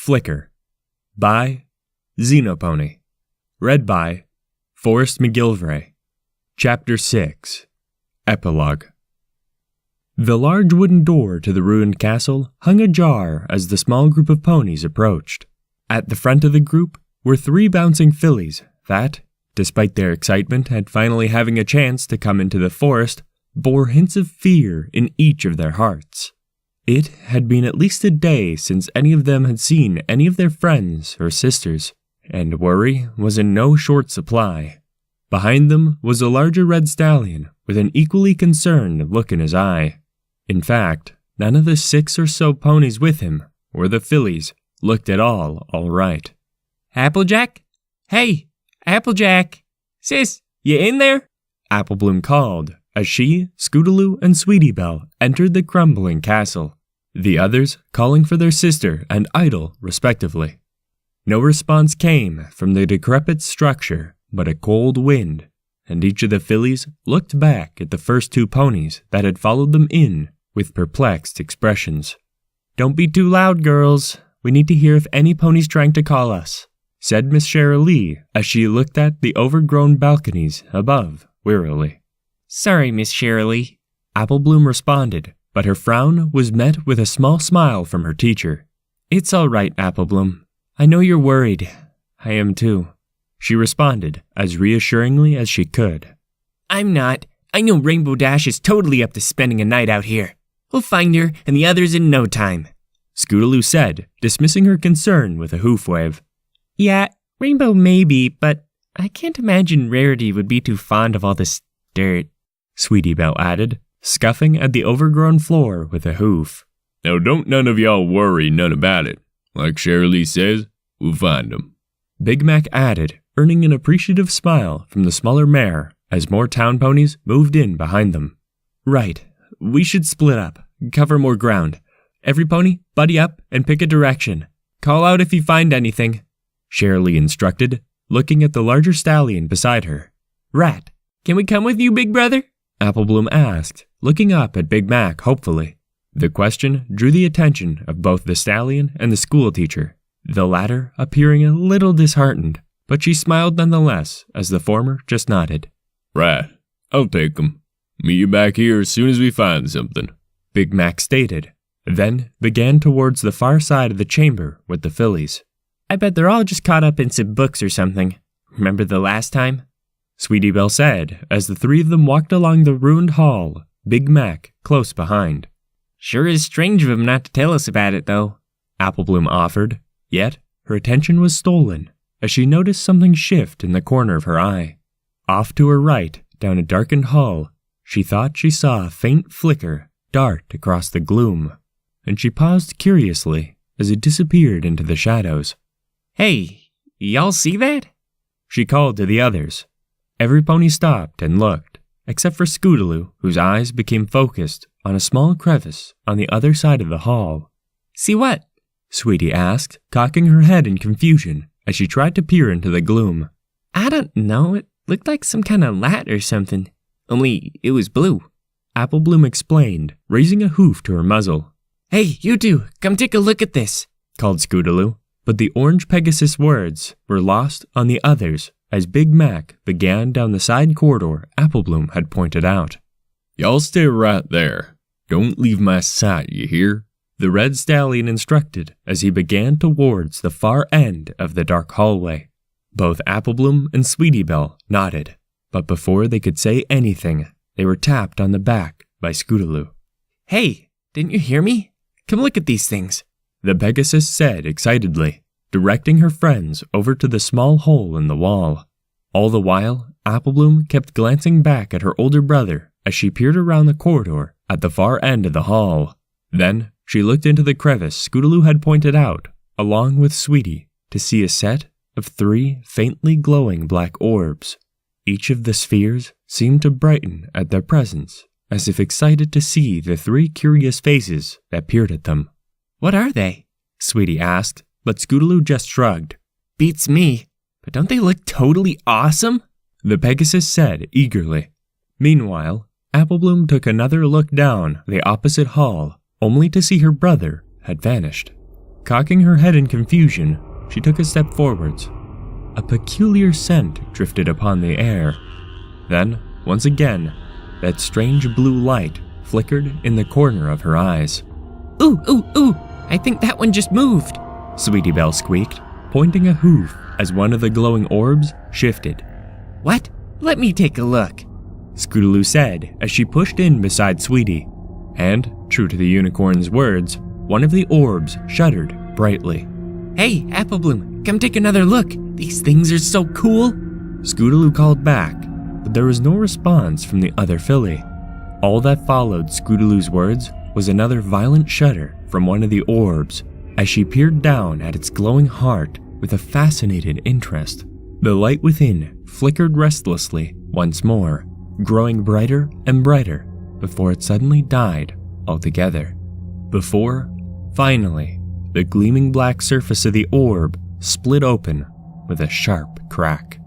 Flicker by XenoPony. Read by Forrest McGilvray. Chapter 6 Epilogue. The large wooden door to the ruined castle hung ajar as the small group of ponies approached. At the front of the group were 3 bouncing fillies that, despite their excitement at finally having a chance to come into the forest, bore hints of fear in each of their hearts. It had been at least a day since any of them had seen any of their friends or sisters, and worry was in no short supply. Behind them was a larger red stallion with an equally concerned look in his eye. In fact, none of the 6 or so ponies with him, or the fillies, looked at all right. Applejack? Hey, Applejack! Sis, you in there? Applebloom called as she, Scootaloo, and Sweetie Belle entered the crumbling castle, the others calling for their sister and idol respectively. No response came from the decrepit structure but a cold wind, and each of the fillies looked back at the first 2 ponies that had followed them in with perplexed expressions. "Don't be too loud, girls. We need to hear if any pony's trying to call us," said Miss Shirley as she looked at the overgrown balconies above wearily. "Sorry, Miss Shirley," Applebloom responded, but her frown was met with a small smile from her teacher. "It's all right, Applebloom. I know you're worried. I am too," she responded as reassuringly as she could. "I'm not. I know Rainbow Dash is totally up to spending a night out here. We'll find her and the others in no time," Scootaloo said, dismissing her concern with a hoof wave. "Yeah, Rainbow maybe, but I can't imagine Rarity would be too fond of all this dirt," Sweetie Belle added, scuffing at the overgrown floor with a hoof. "Now don't none of y'all worry none about it. Like Shirley says, we'll find 'em." Big Mac added, earning an appreciative smile from the smaller mare as more town ponies moved in behind them. "Right, we should split up, cover more ground. Every pony, buddy up and pick a direction. Call out if you find anything," Shirley instructed, looking at the larger stallion beside her. "Rat, can we come with you, big brother?" Applebloom asked, looking up at Big Mac hopefully. The question drew the attention of both the stallion and the schoolteacher, the latter appearing a little disheartened, but she smiled nonetheless as the former just nodded. "Right, I'll take 'em. Meet you back here as soon as we find something," Big Mac stated, then began towards the far side of the chamber with the fillies. "I bet they're all just caught up in some books or something. Remember the last time?" Sweetie Belle said as the 3 of them walked along the ruined hall, Big Mac close behind. "Sure is strange of him not to tell us about it, though," Applebloom offered, yet her attention was stolen as she noticed something shift in the corner of her eye. Off to her right, down a darkened hall, she thought she saw a faint flicker dart across the gloom, and she paused curiously as it disappeared into the shadows. "Hey, y'all see that?" she called to the others. Every pony stopped and looked, except for Scootaloo, whose eyes became focused on a small crevice on the other side of the hall. "See what?" Sweetie asked, cocking her head in confusion as she tried to peer into the gloom. "I don't know. It looked like some kind of lat or something. Only it was blue," Applebloom explained, raising a hoof to her muzzle. "Hey, you 2, come take a look at this," called Scootaloo, but the orange Pegasus words were lost on the others as Big Mac began down the side corridor Applebloom had pointed out. "Y'all stay right there. Don't leave my sight, you hear?" the red stallion instructed as he began towards the far end of the dark hallway. Both Applebloom and Sweetie Belle nodded, but before they could say anything, they were tapped on the back by Scootaloo. "Hey, didn't you hear me? Come look at these things," the Pegasus said excitedly, directing her friends over to the small hole in the wall. All the while, Applebloom kept glancing back at her older brother as she peered around the corridor at the far end of the hall. Then she looked into the crevice Scootaloo had pointed out, along with Sweetie, to see a set of 3 faintly glowing black orbs. Each of the spheres seemed to brighten at their presence, as if excited to see the 3 curious faces that peered at them. "What are they?" Sweetie asked, but Scootaloo just shrugged. "Beats me, but don't they look totally awesome?" the Pegasus said eagerly. Meanwhile, Applebloom took another look down the opposite hall, only to see her brother had vanished. Cocking her head in confusion, she took a step forwards. A peculiar scent drifted upon the air. Then, once again, that strange blue light flickered in the corner of her eyes. Ooh, ooh, ooh, I think that one just moved, Sweetie Belle squeaked, pointing a hoof as one of the glowing orbs shifted. What? Let me take a look, Scootaloo said as she pushed in beside Sweetie. And, true to the unicorn's words, one of the orbs shuddered brightly. Hey, Apple Bloom, come take another look. These things are so cool, Scootaloo called back, but there was no response from the other filly. All that followed Scootaloo's words was another violent shudder from one of the orbs as she peered down at its glowing heart with a fascinated interest. The light within flickered restlessly once more, growing brighter and brighter before it suddenly died altogether. Before, finally, the gleaming black surface of the orb split open with a sharp crack.